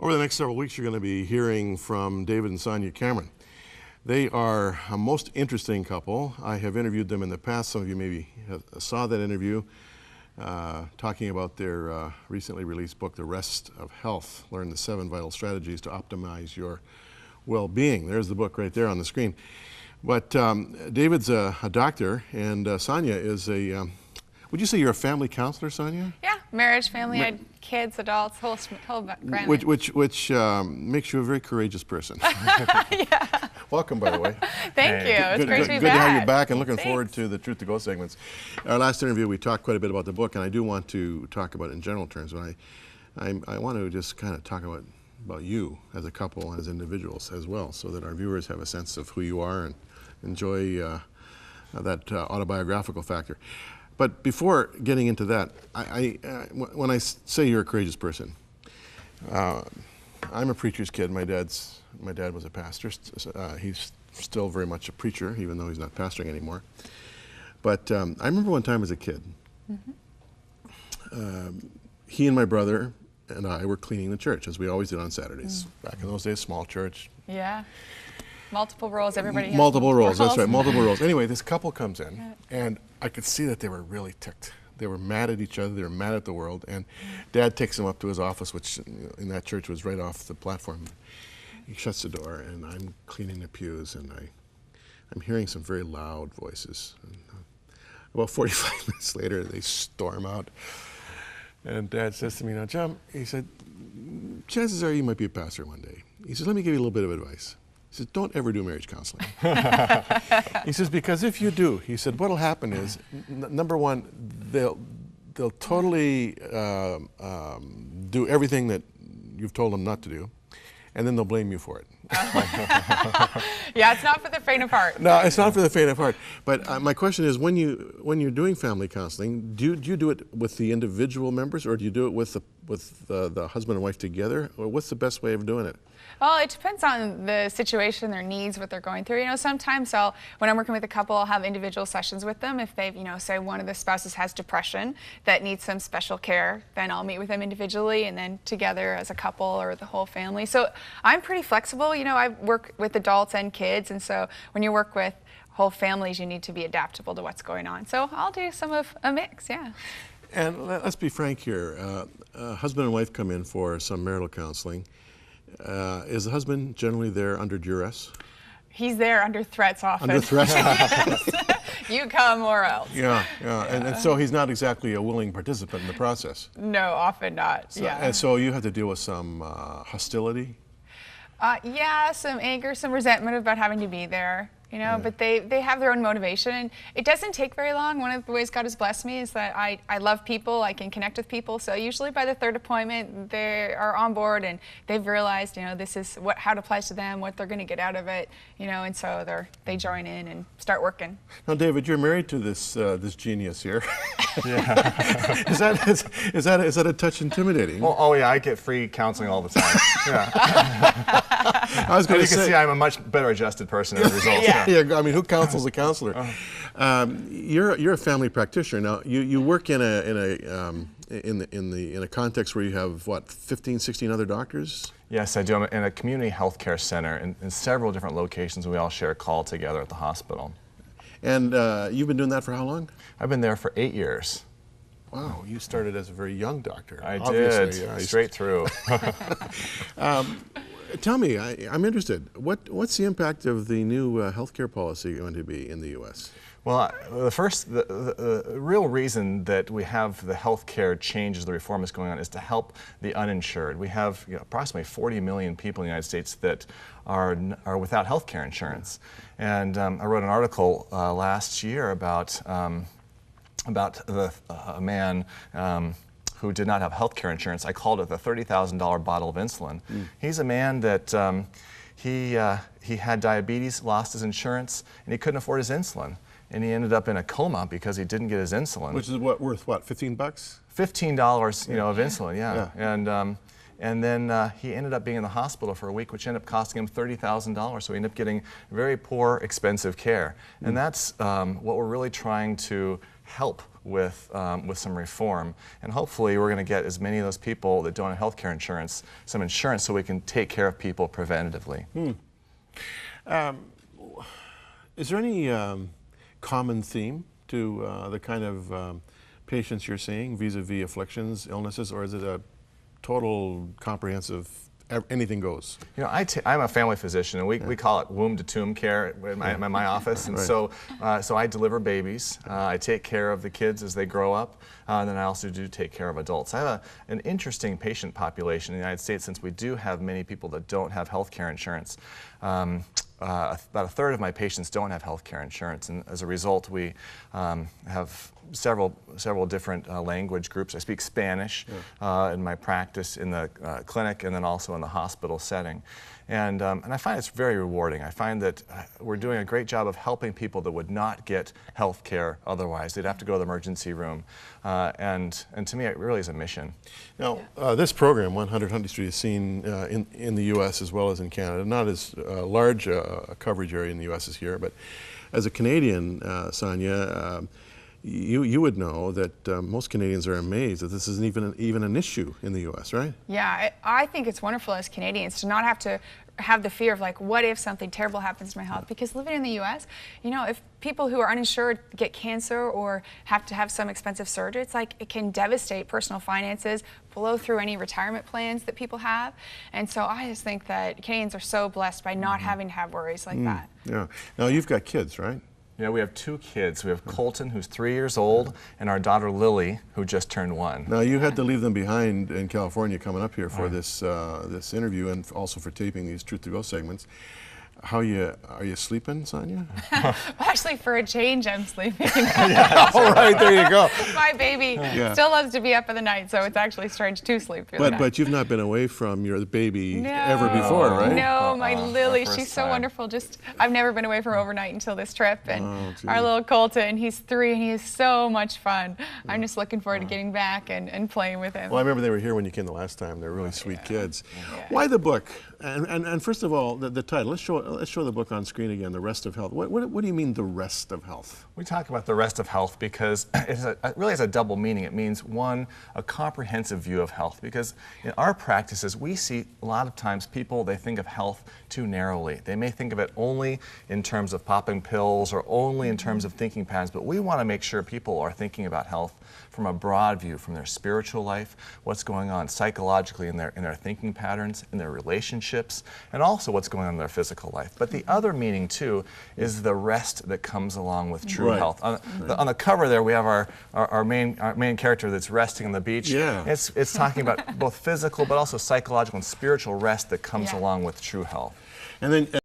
Over the next several weeks, you're going to be hearing from David and Sonya Cameron. They are a most interesting couple. I have interviewed them in the past. Some of you maybe saw that interview, talking about their recently released book, The Rest of Health, Learn the 7 Vital Strategies to Optimize Your Well-Being. There's the book right there on the screen. But David's a doctor, and Sonya is a, would you say you're a family counselor, Sonya? Yeah, marriage, family, I had kids, adults, whole background. Which makes you a very courageous person. Yeah. Welcome, by the way. Thank you. It's great to be back. Good to have you back, and looking Thanks. forward to the Truth to Go segments. Our last interview, we talked quite a bit about the book, and I do want to talk about it in general terms, but I want to just kind of talk about you as a couple and as individuals as well, so that our viewers have a sense of who you are and enjoy that autobiographical factor. But before getting into that, when I say you're a courageous person, I'm a preacher's kid. My dad was a pastor. He's still very much a preacher, even though he's not pastoring anymore. But I remember one time as a kid, he and my brother and I were cleaning the church, as we always did on Saturdays. Back in those days, small church. Yeah. Multiple roles, everybody has multiple roles, that's right, multiple roles. Anyway, this couple comes in, and I could see that they were really ticked. They were mad at each other, they were mad at the world, and Dad takes them up to his office, which in that church was right off the platform. He shuts the door, and I'm cleaning the pews, and I'm hearing some very loud voices. And, about 45 minutes later, they storm out, and Dad says to me, "Now, John," he said, "chances are you might be a pastor one day." He says, "Let me give you a little bit of advice." He says, "Don't ever do marriage counseling." He says, "Because if you do," he said, "what'll happen is, number one, they'll totally do everything that you've told them not to do, and then they'll blame you for it." Yeah, it's not for the faint of heart. No, it's not for the faint of heart. But my question is, when you're doing family counseling, do you do it with the individual members, or do you do it with the husband and wife together, or what's the best way of doing it? Well, it depends on the situation, their needs, what they're going through. You know, sometimes when I'm working with a couple, I'll have individual sessions with them. If they've, say one of the spouses has depression that needs some special care, then I'll meet with them individually and then together as a couple or the whole family. So I'm pretty flexible. You know, I work with adults and kids, and so when you work with whole families, you need to be adaptable to what's going on. So I'll do some of a mix, yeah. And let's be frank here. Husband and wife come in for some marital counseling. Is the husband generally there under duress? He's there under threats often. Under threats? Yes. You come or else. Yeah. And so he's not exactly a willing participant in the process. No, often not, yeah. And so you have to deal with some hostility? Yeah, some anger, some resentment about having to be there. You know, but they have their own motivation, and it doesn't take very long. One of the ways God has blessed me is that I love people, I can connect with people, so usually by the third appointment they are on board and they've realized, this is how it applies to them, what they're going to get out of it, and so they join in and start working. Now, David, you're married to this genius here. Yeah. Is that a touch intimidating? Well, oh yeah, I get free counseling all the time. Yeah. I was going to say, you can see I'm a much better adjusted person as a result. Yeah. Yeah, I mean, who counsels a counselor? You're a family practitioner now. You work in a context where you have 15, 16 other doctors. Yes, I do. I'm in a community health care center in several different locations. We all share a call together at the hospital. And you've been doing that for how long? I've been there for 8 years. Wow, you started as a very young doctor. I did, straight through. Tell me, I'm interested. What's the impact of the new healthcare policy going to be in the U.S.? Well, the real reason that we have the healthcare changes, the reform is going on, is to help the uninsured. We have approximately 40 million people in the United States that are without healthcare insurance. And I wrote an article last year about a man who did not have health care insurance. I called it the $30,000 bottle of insulin. He's a man that he had diabetes, lost his insurance, and he couldn't afford his insulin. And he ended up in a coma because he didn't get his insulin. Which is worth what, $15? $15, of insulin, yeah. And then he ended up being in the hospital for a week, which ended up costing him $30,000. So he ended up getting very poor, expensive care. And that's what we're really trying to help with some reform. And hopefully we're going to get as many of those people that don't have health care insurance some insurance so we can take care of people preventatively. Is there any common theme to the kind of patients you're seeing vis-a-vis afflictions, illnesses, or is it a total comprehensive, anything goes? You know, I'm a family physician, and we call it womb to tomb care in my office. And so I deliver babies. I take care of the kids as they grow up, and then I also do take care of adults. I have an interesting patient population in the United States, since we do have many people that don't have health care insurance. About a third of my patients don't have health care insurance, and as a result, we have several different language groups. I speak Spanish in my practice in the clinic, and then also in the hospital setting. And I find it's very rewarding. I find that we're doing a great job of helping people that would not get health care otherwise. They'd have to go to the emergency room. And to me, it really is a mission. Now, this program, 100 Huntley Street, is seen in the U.S. as well as in Canada. Not as large a coverage area in the U.S. as here, but as a Canadian, Sonya, you would know that most Canadians are amazed that this isn't even an issue in the U.S., right? Yeah, I think it's wonderful as Canadians to not have to have the fear of like, what if something terrible happens to my health? Because living in the U.S., you know, if people who are uninsured get cancer or have to have some expensive surgery, it's like it can devastate personal finances, blow through any retirement plans that people have. And so I just think that Canadians are so blessed by not having to have worries like that. Yeah. Now, you've got kids, right? You know, we have 2 kids. We have Colton, who's 3 years old, and our daughter Lily, who just turned 1. Now, you had to leave them behind in California coming up here for this interview, and also for taping these Truth to Go segments. Are you sleeping, Sonya? Actually, for a change, I'm sleeping. All right, there you go. My baby still loves to be up in the night, so it's actually strange to sleep through the night. But you've not been away from your baby ever before, right? No, my Lily, she's so wonderful. I've never been away from overnight until this trip, and our little Colton, he's 3, and he is so much fun. I'm just looking forward to getting back and playing with him. Well, I remember they were here when you came the last time. They're really sweet kids. Why the book? And first of all, the title. Let's show the book on screen again. The Rest of Health. What do you mean, the rest of health? We talk about the rest of health because it really has a double meaning. It means, one, a comprehensive view of health. Because in our practices, we see a lot of times people, they think of health too narrowly. They may think of it only in terms of popping pills or only in terms of thinking patterns. But we want to make sure people are thinking about health from a broad view, from their spiritual life, what's going on psychologically in their thinking patterns, in their relationships, and also what's going on in their physical life. But the other meaning, too, is the rest that comes along with true health. On the cover there, we have our main character that's resting on the beach. Yeah. It's talking about both physical but also psychological and spiritual rest that comes along with true health. And then